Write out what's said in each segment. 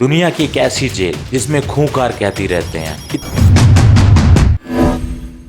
दुनिया की एक ऐसी जेल जिसमें खूंखार कैदी रहते हैं।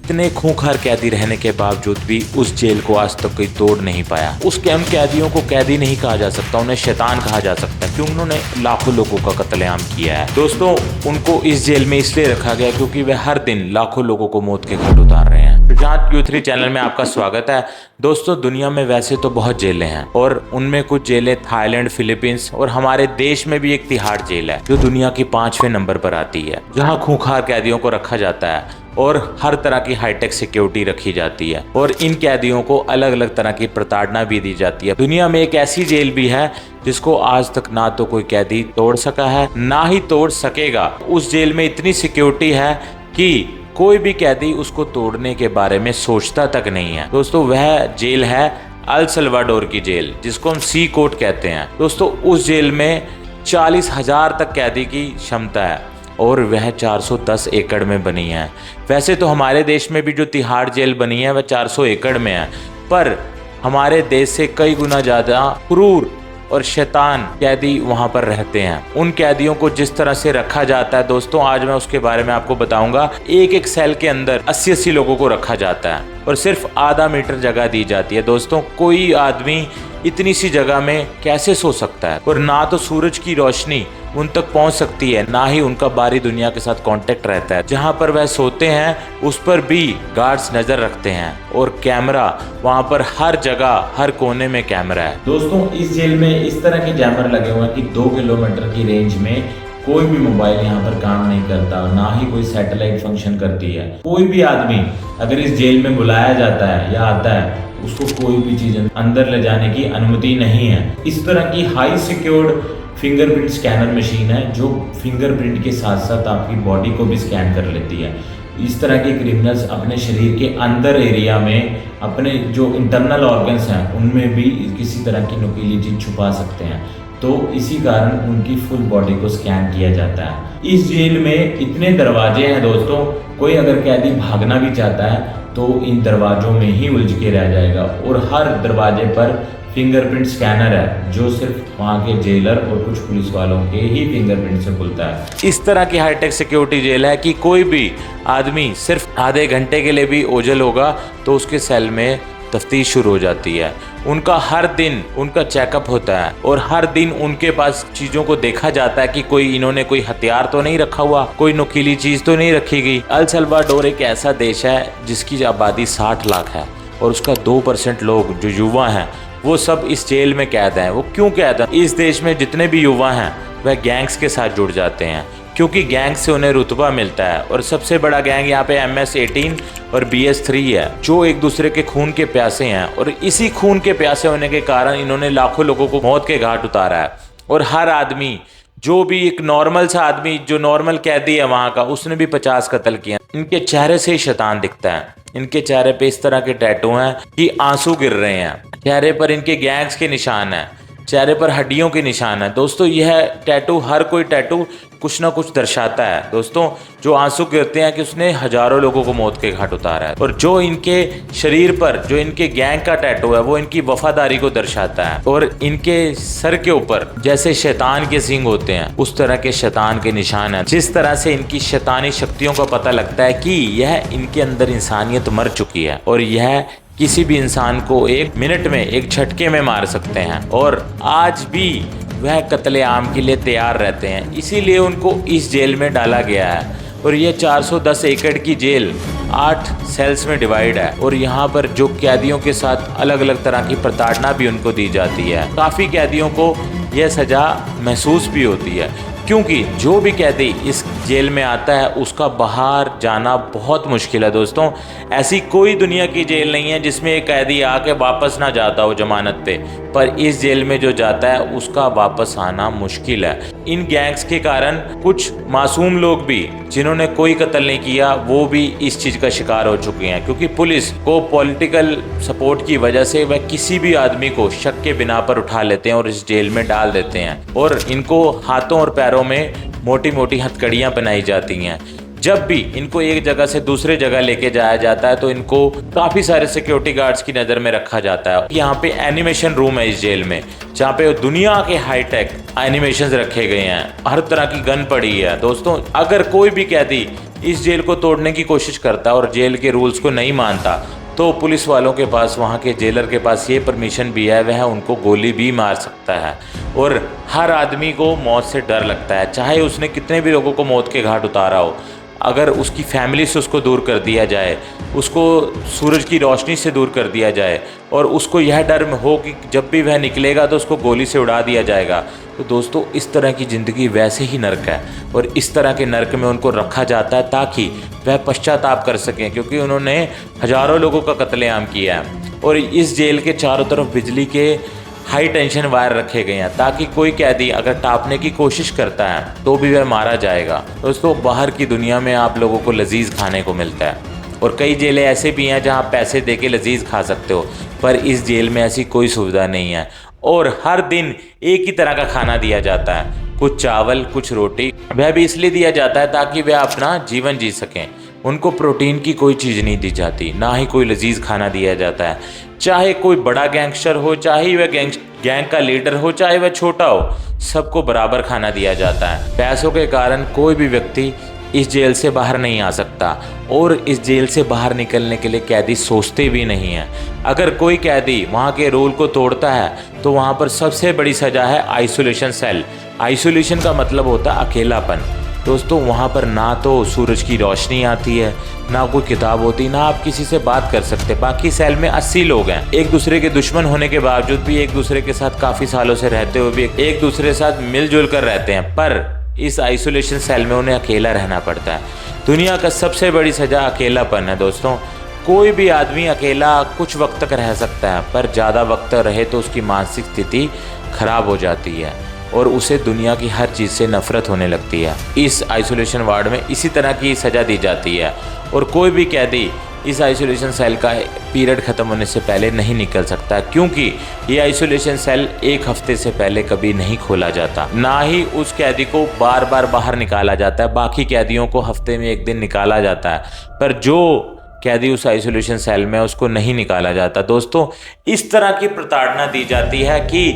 इतने खूंखार कैदी रहने के बावजूद भी उस जेल को आज तक कोई तोड़ नहीं पाया। उन कैदियों को कैदी नहीं कहा जा सकता, उन्हें शैतान कहा जा सकता है, क्योंकि उन्होंने लाखों लोगों का कत्लेआम किया है। दोस्तों, उनको इस जेल में इसलिए रखा गया क्योंकि वे हर दिन लाखों लोगों को मौत के घाट उतार रहे हैं। शुजात Q3 चैनल में आपका स्वागत है। दोस्तों, दुनिया में वैसे तो बहुत जेलें हैं और उनमें कुछ जेलें थाईलैंड, फिलीपींस और हमारे देश में भी एक तिहाड़ जेल है जो दुनिया की 5वें नंबर पर आती है, जहां खूंखार कैदियों को रखा जाता है और हर तरह की हाईटेक सिक्योरिटी रखी जाती है और इन कैदियों को अलग अलग तरह की प्रताड़ना भी दी जाती है। दुनिया में एक ऐसी जेल भी है जिसको आज तक ना तो कोई कैदी तोड़ सका है, ना ही तोड़ सकेगा। उस जेल में इतनी सिक्योरिटी है कि कोई भी कैदी उसको तोड़ने के बारे में सोचता तक नहीं है। दोस्तों, वह जेल है अल सल्वाडोर की जेल, जिसको हम सी कोर्ट कहते हैं। दोस्तों, उस जेल में 40,000 तक कैदी की क्षमता है और वह 410 एकड़ में बनी है। वैसे तो हमारे देश में भी जो तिहाड़ जेल बनी है वह 400 एकड़ में है, पर हमारे देश से कई गुना ज़्यादा क्रूर और शैतान कैदी वहां पर रहते हैं। उन कैदियों को जिस तरह से रखा जाता है दोस्तों, आज मैं उसके बारे में आपको बताऊंगा। एक एक सेल के अंदर 80-80 लोगों को रखा जाता है और सिर्फ आधा मीटर जगह दी जाती है। दोस्तों, कोई आदमी इतनी सी जगह में कैसे सो सकता है? और ना तो सूरज की रोशनी उन तक पहुंच सकती है, ना ही उनका बाहरी दुनिया के साथ कांटेक्ट रहता है। जहां पर वह सोते हैं उस पर भी गार्ड्स नजर रखते हैं और कैमरा वहां पर हर जगह, हर कोने में कैमरा है। दोस्तों, इस जेल में इस तरह के जैमर लगे हुए हैं कि 2 किलोमीटर की रेंज में कोई भी मोबाइल यहाँ पर काम नहीं करता, ना ही कोई सैटेलाइट फंक्शन करती है। कोई भी आदमी अगर इस जेल में बुलाया जाता है या आता है, उसको कोई भी चीज अंदर ले जाने की अनुमति नहीं है। इस तरह की high secured fingerprint scanner machine है जो फिंगरप्रिंट के साथ साथ आपकी बॉडी को भी स्कैन कर लेती है। इस तरह के क्रिमिनल्स अपने शरीर के अंदर एरिया में अपने जो इंटरनल ऑर्गन्स हैं उनमें भी किसी तरह की नुकीली चीज छुपा सकते हैं, तो इसी कारण उनकी फुल बॉडी को स्कैन किया जाता है। इस जेल में इतने दरवाजे हैं दोस्तों, कोई अगर कैदी भागना भी चाहता है तो इन दरवाजों में ही उलझ के रह जाएगा और हर दरवाजे पर फिंगरप्रिंट स्कैनर है जो सिर्फ वहाँ के जेलर और कुछ पुलिस वालों के ही फिंगरप्रिंट से खुलता है। इस तरह की हाईटेक सिक्योरिटी जेल है कि कोई भी आदमी सिर्फ आधे घंटे के लिए भी ओझल होगा तो उसके सेल में तफ्तीश शुरू हो जाती है। उनका हर दिन उनका चेकअप होता है और हर दिन उनके पास चीज़ों को देखा जाता है कि इन्होंने कोई हथियार तो नहीं रखा हुआ, कोई नुकीली चीज़ तो नहीं रखी गई। अल सल्वाडोर एक ऐसा देश है जिसकी आबादी 60 लाख है और उसका 2% लोग जो युवा हैं वो सब इस जेल में कैद हैं। वो क्यों कैद हैं? इस देश में जितने भी युवा हैं वह गैंग्स के साथ जुड़ जाते हैं क्योंकि गैंग से उन्हें रुतबा मिलता है और सबसे बड़ा गैंग यहाँ पे MS-18 और BS-3 है जो एक दूसरे के खून के प्यासे हैं और इसी खून के प्यासे होने के कारण इन्होंने लाखों लोगों को मौत के घाट उतारा है। और हर आदमी, जो भी एक नॉर्मल सा आदमी, जो नॉर्मल कैदी है वहाँ का, उसने भी 50 कत्ल किए। इनके चेहरे से ही शैतान दिखता है। इनके चेहरे पे इस तरह के टैटू हैं कि आंसू गिर रहे हैं। चेहरे पर इनके गैंग्स के निशान हैं, चेहरे पर हड्डियों के निशान है। दोस्तों, यह टैटू, हर कोई टैटू कुछ ना कुछ दर्शाता है। दोस्तों, जो आंसू गिरते हैं कि उसने हजारों लोगों को मौत के घाट उतारा है और जो इनके शरीर पर जो इनके गैंग का टैटू है वो इनकी वफादारी को दर्शाता है और इनके सर के ऊपर जैसे शैतान के सींग होते हैं उस तरह के शैतान के निशान है। जिस तरह से इनकी शैतानी शक्तियों का पता लगता है कि यह इनके अंदर इंसानियत मर चुकी है और यह किसी भी इंसान को 1 मिनट में, एक झटके में मार सकते हैं और आज भी वह कत्लेआम के लिए तैयार रहते हैं। इसीलिए उनको इस जेल में डाला गया है और ये 410 एकड़ की जेल 8 सेल्स में डिवाइड है और यहाँ पर जो कैदियों के साथ अलग अलग तरह की प्रताड़ना भी उनको दी जाती है। काफ़ी कैदियों को यह सज़ा महसूस भी होती है क्योंकि जो भी कैदी इस जेल में आता है उसका बाहर जाना बहुत मुश्किल है। दोस्तों, ऐसी कोई दुनिया की जेल नहीं है जिसमें एक कैदी आके वापस ना जाता हो जमानत पे, पर इस जेल में जो जाता है उसका वापस आना मुश्किल है। इन गैंग्स के कारण कुछ मासूम लोग भी जिन्होंने कोई कत्ल नहीं किया वो भी इस चीज़ का शिकार हो चुके हैं क्योंकि पुलिस को पॉलिटिकल सपोर्ट की वजह से वह किसी भी आदमी को शक के बिना पर उठा लेते हैं और इस जेल में डाल देते हैं और इनको हाथों और पैरों में मोटी मोटी हथकड़ियाँ पहनाई जाती हैं जब भी इनको एक जगह से दूसरे जगह लेके जाया जाता है तो इनको काफी सारे सिक्योरिटी गार्ड्स की नजर में रखा जाता है। यहाँ पे एनिमेशन रूम है इस जेल में, जहाँ पे दुनिया के हाईटेक एनिमेशंस रखे गए हैं, हर तरह की गन पड़ी है। दोस्तों, अगर कोई भी कैदी इस जेल को तोड़ने की कोशिश करता और जेल के रूल्स को नहीं मानता तो पुलिस वालों के पास, वहाँ के जेलर के पास ये परमिशन भी है, वह उनको गोली भी मार सकता है। और हर आदमी को मौत से डर लगता है, चाहे उसने कितने भी लोगों को मौत के घाट उतारा हो। अगर उसकी फैमिली से उसको दूर कर दिया जाए, उसको सूरज की रोशनी से दूर कर दिया जाए और उसको यह डर में हो कि जब भी वह निकलेगा तो उसको गोली से उड़ा दिया जाएगा, तो दोस्तों इस तरह की ज़िंदगी वैसे ही नर्क है। और इस तरह के नर्क में उनको रखा जाता है ताकि वह पश्चाताप कर सकें, क्योंकि उन्होंने हज़ारों लोगों का कत्लेआम किया है। और इस जेल के चारों तरफ बिजली के हाई टेंशन वायर रखे गए हैं ताकि कोई कैदी अगर टापने की कोशिश करता है तो भी वह मारा जाएगा। दोस्तों, बाहर की दुनिया में आप लोगों को लजीज खाने को मिलता है और कई जेलें ऐसे भी हैं जहां पैसे दे के लजीज खा सकते हो, पर इस जेल में ऐसी कोई सुविधा नहीं है। और हर दिन एक ही तरह का खाना दिया जाता है, कुछ चावल कुछ रोटी। वह भी इसलिए दिया जाता है ताकि वह अपना जीवन जी सकें। उनको प्रोटीन की कोई चीज़ नहीं दी जाती, ना ही कोई लजीज खाना दिया जाता है। चाहे कोई बड़ा गैंगस्टर हो, चाहे वह गैंग का लीडर हो, चाहे वह छोटा हो, सबको बराबर खाना दिया जाता है। पैसों के कारण कोई भी व्यक्ति इस जेल से बाहर नहीं आ सकता और इस जेल से बाहर निकलने के लिए कैदी सोचते भी नहीं हैं। अगर कोई कैदी वहाँ के रूल को तोड़ता है तो वहाँ पर सबसे बड़ी सज़ा है आइसोलेशन सेल। आइसोलेशन का मतलब होता है अकेलापन। दोस्तों, वहाँ पर ना तो सूरज की रोशनी आती है, ना कोई किताब होती, ना आप किसी से बात कर सकते। बाकी सेल में 80 लोग हैं, एक दूसरे के दुश्मन होने के बावजूद भी एक दूसरे के साथ काफ़ी सालों से रहते हुए भी एक दूसरे के साथ मिलजुल कर रहते हैं, पर इस आइसोलेशन सेल में उन्हें अकेला रहना पड़ता है। दुनिया का सबसे बड़ी सज़ा अकेलापन है। दोस्तों, कोई भी आदमी अकेला कुछ वक्त तक रह सकता है, पर ज़्यादा वक्त रहे तो उसकी मानसिक स्थिति खराब हो जाती है और उसे दुनिया की हर चीज़ से नफरत होने लगती है। इस आइसोलेशन वार्ड में इसी तरह की सज़ा दी जाती है और कोई भी कैदी इस आइसोलेशन सेल का पीरियड ख़त्म होने से पहले नहीं निकल सकता, क्योंकि ये आइसोलेशन सेल एक हफ्ते से पहले कभी नहीं खोला जाता। ना ही उस कैदी को बार बार बाहर निकाला जाता है, बाकी कैदियों को हफ्ते में एक दिन निकाला जाता है, पर जो कैदी उस आइसोलेशन सेल में उसको नहीं निकाला जाता। दोस्तों, इस तरह की प्रताड़ना दी जाती है कि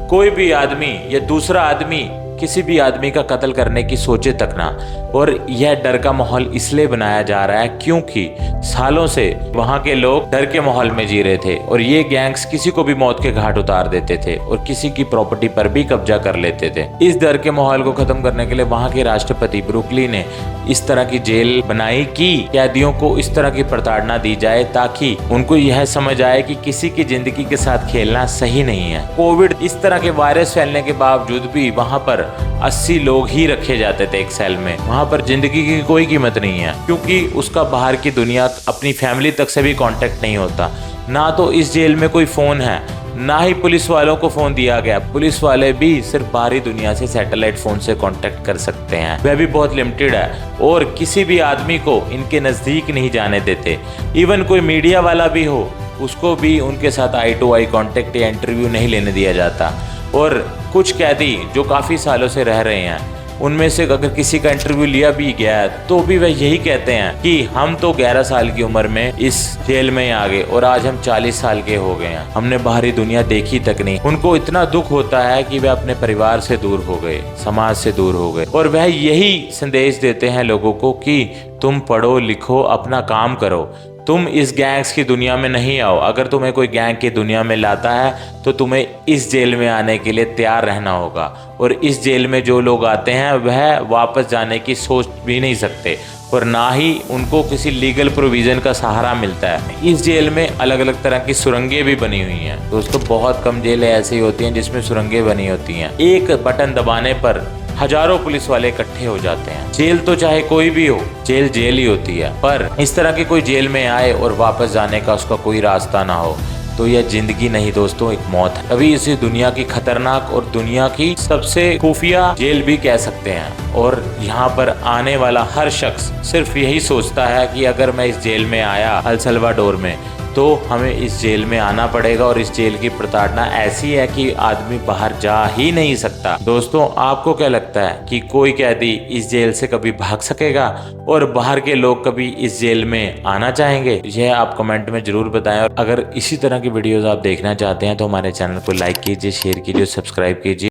कोई भी आदमी या दूसरा आदमी किसी भी आदमी का कत्ल करने की सोचे तक ना। और यह डर का माहौल इसलिए बनाया जा रहा है क्योंकि सालों से वहाँ के लोग डर के माहौल में जी रहे थे और ये गैंग्स किसी को भी मौत के घाट उतार देते थे और किसी की प्रॉपर्टी पर भी कब्जा कर लेते थे। इस डर के माहौल को खत्म करने के लिए वहाँ के राष्ट्रपति ब्रुकली ने इस तरह की जेल बनाई कि कैदियों को इस तरह की प्रताड़ना दी जाए ताकि उनको यह समझ आए कि किसी की जिंदगी के साथ खेलना सही नहीं है। कोविड इस तरह के वायरस फैलने के बावजूद भी वहाँ पर 80 लोग ही रखे जाते थे एक सेल में। वहाँ पर जिंदगी की कोई कीमत नहीं है क्योंकि उसका बाहर की दुनिया, अपनी फैमिली तक से भी कांटेक्ट नहीं होता। ना तो इस जेल में कोई फ़ोन है, ना ही पुलिस वालों को फ़ोन दिया गया। पुलिस वाले भी सिर्फ बाहरी दुनिया से सैटेलाइट फ़ोन से कांटेक्ट कर सकते हैं, वह भी बहुत लिमिटेड है और किसी भी आदमी को इनके नज़दीक नहीं जाने देते। इवन कोई मीडिया वाला भी हो उसको भी उनके साथ आई टू आई कांटेक्ट या इंटरव्यू नहीं लेने दिया जाता। और कुछ कैदी जो काफ़ी सालों से रह रहे हैं उनमें से अगर किसी का इंटरव्यू लिया भी गया है तो भी वह यही कहते हैं कि हम तो 11 साल की उम्र में इस जेल में आ गए और आज हम 40 साल के हो गए हैं, हमने बाहरी दुनिया देखी तक नहीं। उनको इतना दुख होता है कि वह अपने परिवार से दूर हो गए, समाज से दूर हो गए और वह यही संदेश देते हैं लोगों को कि तुम पढ़ो लिखो, अपना काम करो, तुम इस गैंग्स की दुनिया में नहीं आओ। अगर तुम्हें कोई गैंग की दुनिया में लाता है तो तुम्हें इस जेल में आने के लिए तैयार रहना होगा। और इस जेल में जो लोग आते हैं वह वापस जाने की सोच भी नहीं सकते और ना ही उनको किसी लीगल प्रोविज़न का सहारा मिलता है। इस जेल में अलग अलग तरह की सुरंगें भी बनी हुई हैं। दोस्तों, बहुत कम जेलें ऐसी होती हैं जिसमें सुरंगें बनी होती हैं। एक बटन दबाने पर हजारों पुलिस वाले इकट्ठे हो जाते हैं। जेल तो चाहे कोई भी हो, जेल जेल ही होती है, पर इस तरह की कोई जेल में आए और वापस जाने का उसका कोई रास्ता ना हो तो यह जिंदगी नहीं दोस्तों, एक मौत है। अभी इसे दुनिया की खतरनाक और दुनिया की सबसे खुफिया जेल भी कह सकते हैं। और यहाँ पर आने वाला हर शख्स सिर्फ यही सोचता है कि अगर मैं इस जेल में आया अल सल्वाडोर में तो हमें इस जेल में आना पड़ेगा और इस जेल की प्रताड़ना ऐसी है कि आदमी बाहर जा ही नहीं सकता। दोस्तों, आपको क्या लगता है कि कोई कैदी इस जेल से कभी भाग सकेगा और बाहर के लोग कभी इस जेल में आना चाहेंगे? यह आप कमेंट में जरूर बताएं। और अगर इसी तरह की वीडियोस आप देखना चाहते हैं तो हमारे चैनल को लाइक कीजिए, शेयर कीजिए, सब्सक्राइब कीजिए।